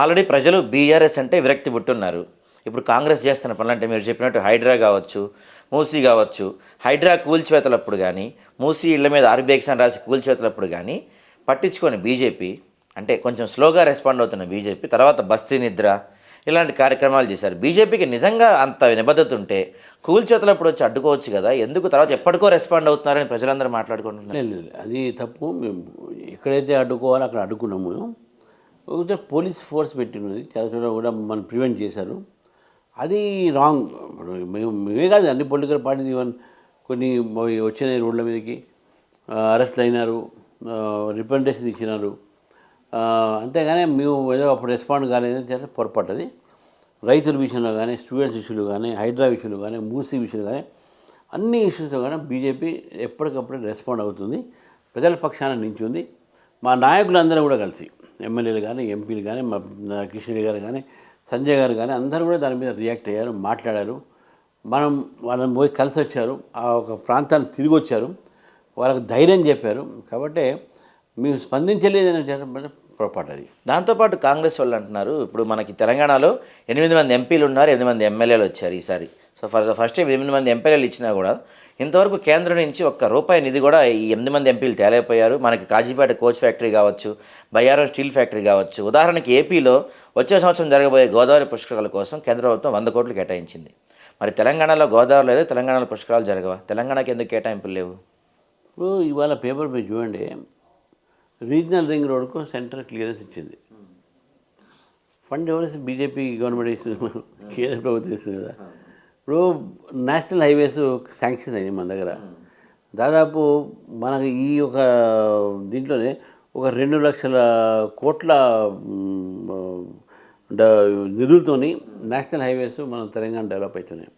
Already ప్రజలు BRS అంటే విరక్తి పుట్టున్నారు. ఇప్పుడు కాంగ్రెస్ చేస్తున్న పనులంటే మీరు చెప్పినట్టు హైడ్రా కావచ్చు, మూసీ కావచ్చు, హైడ్రా కూల్చివేతలప్పుడు కానీ, మూసీ ఇళ్ల మీద ఆర్బీఐక్స్ రాసి కూల్చివేతలప్పుడు కానీ పట్టించుకొని బీజేపీ, అంటే కొంచెం స్లోగా రెస్పాండ్ అవుతున్న బీజేపీ తర్వాత బస్తీ నిద్ర ఇలాంటి కార్యక్రమాలు చేశారు. బీజేపీకి నిజంగా అంత నిబద్ధత ఉంటే కూల్చేతలప్పుడు వచ్చి అడ్డుకోవచ్చు కదా, ఎందుకు తర్వాత ఎప్పటికో రెస్పాండ్ అవుతున్నారని ప్రజలందరూ మాట్లాడుకుంటున్నారు. లేదు, అది తప్పు. మేము ఎక్కడైతే అడ్డుకోవాలో అక్కడ అడ్డుకున్నాము. ఒకటే పోలీస్ ఫోర్స్ పెట్టినది చాలా చోట్ల కూడా మనం ప్రివెంట్ చేశారు. అది రాంగ్. ఇప్పుడు మేమే కాదు, అన్ని పొలిటికల్ పార్టీస్ ఈవెన్ కొన్ని వచ్చినాయి రోడ్ల మీదకి, అరెస్ట్లు అయినారు, రిప్రజెంటేషన్ ఇచ్చినారు. అంతేగాని మేము ఏదో అప్పుడు రెస్పాండ్ కాలేదని చేస్తే పొరపాటు. అది రైతుల విషయంలో కానీ, స్టూడెంట్స్ విషయంలో కానీ, హైడ్రా విషయంలో కానీ, మూసీ విషయంలో కానీ, అన్ని ఇష్యూస్లో కానీ బీజేపీ ఎప్పటికప్పుడు రెస్పాండ్ అవుతుంది, ప్రజల పక్షాన నించుంది. మా నాయకులందరూ కూడా కలిసి, ఎమ్మెల్యేలు కానీ, ఎంపీలు కానీ, మా కిషన్ గారు కానీ, సంజయ్ గారు కానీ అందరూ కూడా దాని మీద రియాక్ట్ అయ్యారు, మాట్లాడారు. వాళ్ళని పోయి కలిసి వచ్చారు, ఆ ఒక ప్రాంతాన్ని తిరిగి వచ్చారు, వాళ్ళకి ధైర్యం చెప్పారు. కాబట్టి మేము స్పందించలేదని చెప్పడం పొరపాటు. అది దాంతోపాటు కాంగ్రెస్ వాళ్ళు అంటున్నారు, ఇప్పుడు మనకి తెలంగాణలో 8 మంది ఎంపీలు ఉన్నారు, 8 మంది ఎమ్మెల్యేలు వచ్చారు ఈసారి. సో ఫస్ట్ 8 మంది ఎంపీలు ఇచ్చినా కూడా ఇంతవరకు కేంద్రం నుంచి ₹1 నిధి కూడా ఈ 8 మంది ఎంపీలు తేలేకపోయారు. మనకి కాజీపేట కోచ్ ఫ్యాక్టరీ కావచ్చు, బయ్యారం స్టీల్ ఫ్యాక్టరీ కావచ్చు. ఉదాహరణకి ఏపీలో వచ్చే సంవత్సరం జరగబోయే గోదావరి పుష్కరాల కోసం కేంద్ర ప్రభుత్వం 100 కోట్లు కేటాయించింది. మరి తెలంగాణలో గోదావరి లేదు, తెలంగాణలో పుష్కరాలు జరగవా? తెలంగాణకి ఎందుకు కేటాయింపులు లేవు? ఇప్పుడు ఇవాళ పేపర్ మీద చూడండి, రీజనల్ రింగ్ రోడ్కు సెంటర్ క్లియరెన్స్ ఇచ్చింది. ఫండ్ ఎవరైతే బీజేపీ గవర్నమెంట్ ఇస్తుంది, కేంద్ర ప్రభుత్వం ఇస్తుంది కదా. ఇప్పుడు నేషనల్ హైవేస్ శాంక్షన్ అయ్యింది మన దగ్గర. దాదాపు మనకి ఈ ఒక దీంట్లోనే ఒక 2 లక్షల కోట్ల నిధులతోని నేషనల్ హైవేస్ మన తెలంగాణ డెవలప్ అవుతున్నాయి.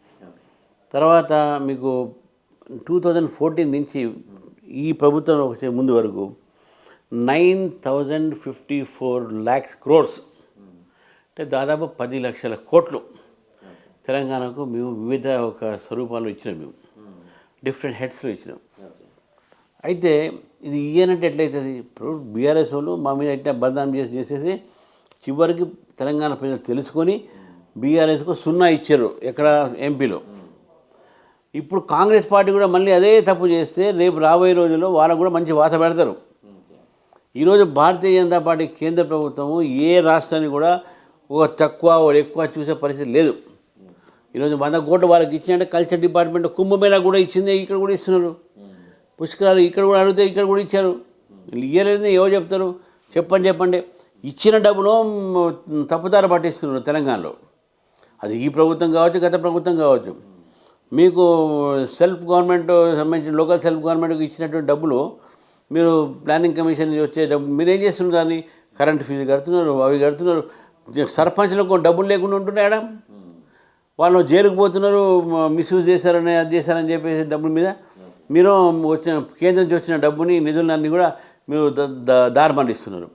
తర్వాత మీకు 2014 నుంచి ఈ ప్రభుత్వం వచ్చే ముందు వరకు 9,054 lakhs crores, అంటే దాదాపు 10 లక్షల కోట్లు తెలంగాణకు మేము వివిధ ఒక స్వరూపాలు ఇచ్చినాం. మేము డిఫరెంట్ హెడ్స్లో ఇచ్చినాం. అయితే ఇది ఇయ్యనంటే ఎట్లయితుంది? ఇప్పుడు బీఆర్ఎస్ వాళ్ళు మా మీద ఎట్లా బదనాం చేసేసి చివరికి తెలంగాణ ప్రజలు తెలుసుకొని బీఆర్ఎస్కు 0 ఇచ్చారు ఎక్కడ ఎంపీలో. ఇప్పుడు కాంగ్రెస్ పార్టీ కూడా మళ్ళీ అదే తప్పు చేస్తే రేపు రాబోయే రోజుల్లో వాళ్ళకు కూడా మంచి వాత పెడతారు. ఈరోజు భారతీయ జనతా పార్టీ కేంద్ర ప్రభుత్వము ఏ రాష్ట్రాన్ని కూడా ఒక తక్కువ ఎక్కువ చూసే పరిస్థితి లేదు. ఈరోజు 100 కోట్లు వాళ్ళకి ఇచ్చినట్టే కల్చర్ డిపార్ట్మెంట్ కుంభమేళా కూడా ఇచ్చింది, ఇక్కడ కూడా ఇస్తున్నారు. పుష్కరాలు ఇక్కడ కూడా అడిగితే ఇక్కడ కూడా ఇచ్చారు. ఇయ్యలేదని ఎవరు చెప్తారు? చెప్పండి. ఇచ్చిన డబ్బును తప్పుదారి పట్టిస్తున్నారు తెలంగాణలో. అది ఈ ప్రభుత్వం కావచ్చు, గత ప్రభుత్వం కావచ్చు. మీకు సెల్ఫ్ గవర్నమెంట్ సంబంధించిన లోకల్ సెల్ఫ్ గవర్నమెంట్కి ఇచ్చినటువంటి డబ్బులు మీరు ప్లానింగ్ కమిషన్ వచ్చే డబ్బు మీరేం చేస్తున్నారు? దాన్ని కరెంటు ఫీజు కడుతున్నారు, అవి కడుతున్నారు. సర్పంచ్లకు డబ్బులు లేకుండా ఉంటున్నాయా? వాళ్ళు జైలుకు పోతున్నారు, మిస్యూజ్ చేశారని అది చేశారని చెప్పేసి డబ్బుల మీద మీరు వచ్చిన కేంద్రం నుంచి వచ్చిన డబ్బుని నిధులన్నీ కూడా మీరు దారి మళ్లిస్తున్నారు.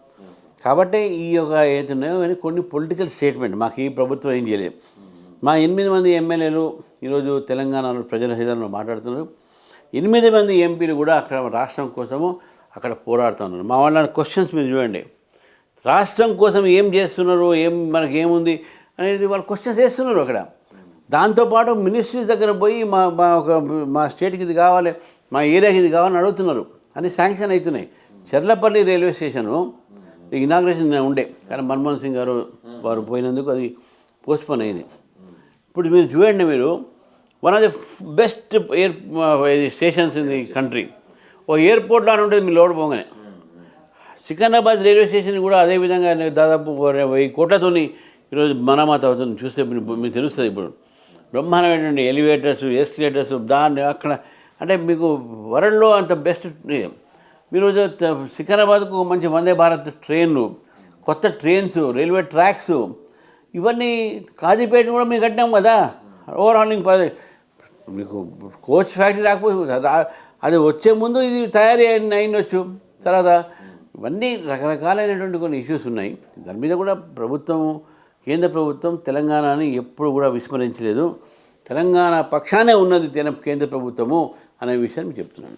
కాబట్టి ఈ యొక్క ఏతున్నాయో అని కొన్ని పొలిటికల్ స్టేట్మెంట్ మాకు ఈ ప్రభుత్వం ఏం చేయలేదు. మా 8 మంది ఎమ్మెల్యేలు ఈరోజు తెలంగాణలో ప్రజల హితంలో మాట్లాడుతున్నారు. 8 మంది ఎంపీలు కూడా అక్కడ రాష్ట్రం కోసము అక్కడ పోరాడుతున్నారు. మా వాళ్ళ క్వశ్చన్స్ మీరు చూడండి, రాష్ట్రం కోసం ఏం చేస్తున్నారు, మనకి ఏముంది అనేది వాళ్ళు క్వశ్చన్స్ వేస్తున్నారు అక్కడ. దాంతోపాటు మినిస్ట్రీస్ దగ్గర పోయి మా స్టేట్కి ఇది కావాలి, మా ఏరియాకి ఇది కావాలని అడుగుతున్నారు. అని శాంక్షన్ అవుతున్నాయి. చెర్లపల్లి రైల్వే స్టేషను ఇనాగ్రేషన్ ఉండే, కానీ మన్మోహన్ సింగ్ గారు వారు పోయినందుకు అది పోస్ట్పోన్ అయింది. ఇప్పుడు మీరు చూడండి, మీరు one of the best stations in the country. ఓ ఎయిర్పోర్ట్లో అని ఉంటుంది మీ లోడ్ పోగానే. సికింద్రాబాద్ రైల్వే స్టేషన్ కూడా అదేవిధంగా దాదాపు 1000 కోట్లతో ఈరోజు మరామతు అవుతుంది. చూస్తే మీకు తెలుస్తుంది. ఇప్పుడు బ్రహ్మాండమైనటువంటి ఎలివేటర్స్, ఎస్కలేటర్స్, దాన్ని అక్కడ అంటే మీకు వరల్డ్లో అంత బెస్ట్. మీరు సికింద్రాబాద్కు మంచి వందే భారత్ ట్రైన్లు, కొత్త ట్రైన్స్, రైల్వే ట్రాక్స్, ఇవన్నీ కాజీపేట కూడా మీకు కట్టినాం కదా. ఓవర్హాలింగ్ మీకు కోచ్ ఫ్యాక్టరీ రాకపోతే అది వచ్చే ముందు ఇది తయారీ అయినవచ్చు. తర్వాత ఇవన్నీ రకరకాలైనటువంటి కొన్ని ఇష్యూస్ ఉన్నాయి. దాని మీద కూడా కేంద్ర ప్రభుత్వం తెలంగాణని ఎప్పుడు కూడా విస్మరించలేదు. తెలంగాణ పక్షానే ఉన్నది కేంద్ర ప్రభుత్వము అనే విషయాన్ని చెప్తున్నాను.